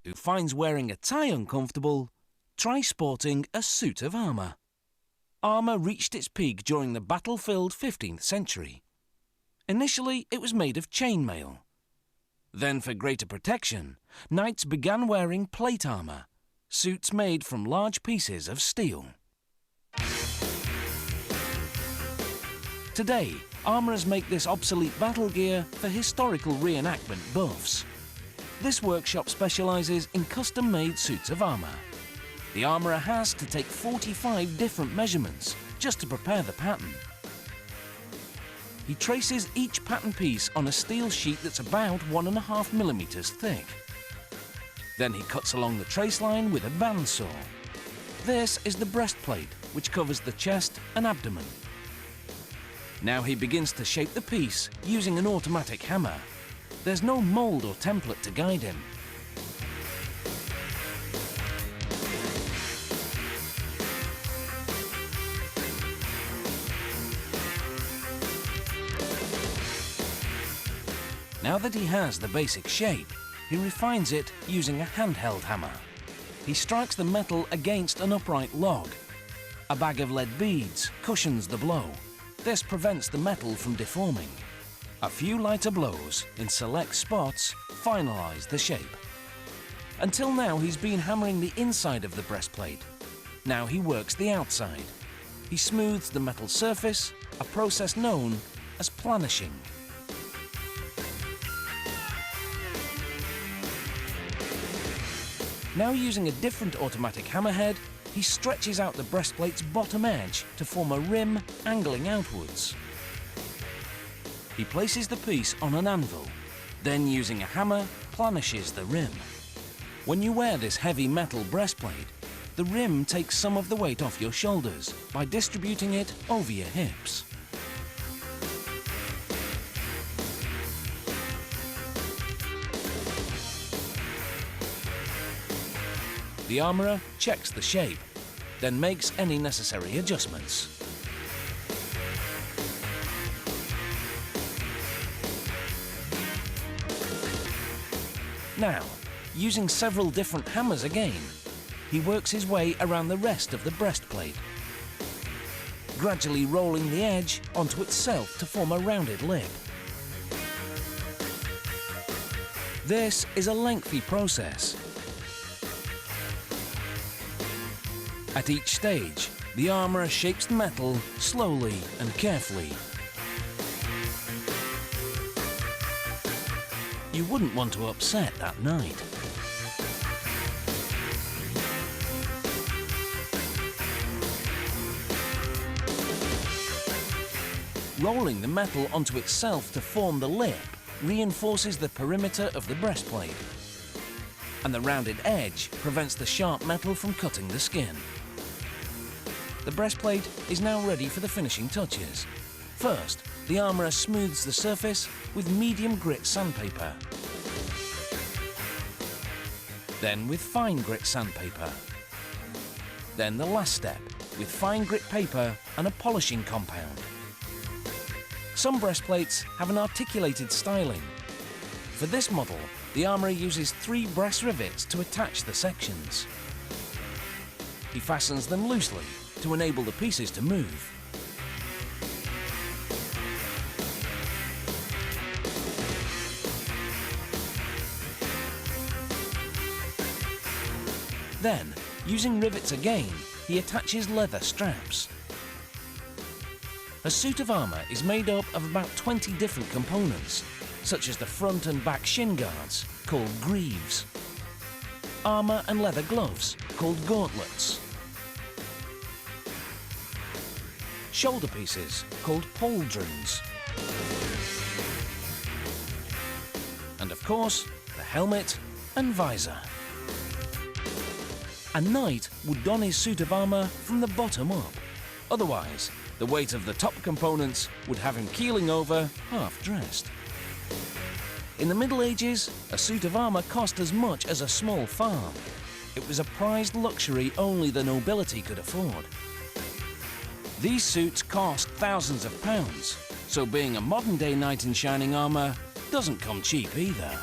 who finds wearing a tie uncomfortable, try sporting a suit of armour. Armour reached its peak during the battle-filled 15th century. Initially, it was made of chainmail. Then, for greater protection, knights began wearing plate armour, suits made from large pieces of steel. Today, armourers make this obsolete battle gear for historical reenactment buffs. This workshop specialises in custom-made suits of armour. The armourer has to take 45 different measurements just to prepare the pattern. He traces each pattern piece on a steel sheet that's about 1.5 millimeters thick. Then he cuts along the trace line with a bandsaw. This is the breastplate, which covers the chest and abdomen. Now he begins to shape the piece using an automatic hammer. There's no mould or template to guide him. Now that he has the basic shape, he refines it using a handheld hammer. He strikes the metal against an upright log. A bag of lead beads cushions the blow. This prevents the metal from deforming. A few lighter blows in select spots finalise the shape. Until now, he's been hammering the inside of the breastplate. Now he works the outside. He smooths the metal surface, a process known as planishing. Now using a different automatic hammerhead, he stretches out the breastplate's bottom edge to form a rim angling outwards. He places the piece on an anvil, then using a hammer, planishes the rim. When you wear this heavy metal breastplate, the rim takes some of the weight off your shoulders by distributing it over your hips. The armourer checks the shape, then makes any necessary adjustments. Now, using several different hammers again, he works his way around the rest of the breastplate, gradually rolling the edge onto itself to form a rounded lip. This is a lengthy process. At each stage, the armourer shapes the metal slowly and carefully. You wouldn't want to upset that knight. Rolling the metal onto itself to form the lip reinforces the perimeter of the breastplate, and the rounded edge prevents the sharp metal from cutting the skin. The breastplate is now ready for the finishing touches. First, the armourer smooths the surface with medium grit sandpaper. Then with fine grit sandpaper. Then the last step, with fine grit paper and a polishing compound. Some breastplates have an articulated styling. For this model, the armourer uses 3 brass rivets to attach the sections. He fastens them loosely to enable the pieces to move. Then, using rivets again, he attaches leather straps. A suit of armour is made up of about 20 different components, such as the front and back shin guards, called greaves, armour and leather gloves, called gauntlets, shoulder pieces, called pauldrons, and of course, the helmet and visor. A knight would don his suit of armour from the bottom up. Otherwise, the weight of the top components would have him keeling over, half-dressed. In the Middle Ages, a suit of armour cost as much as a small farm. It was a prized luxury only the nobility could afford. These suits cost thousands of pounds, so being a modern-day knight in shining armour doesn't come cheap either.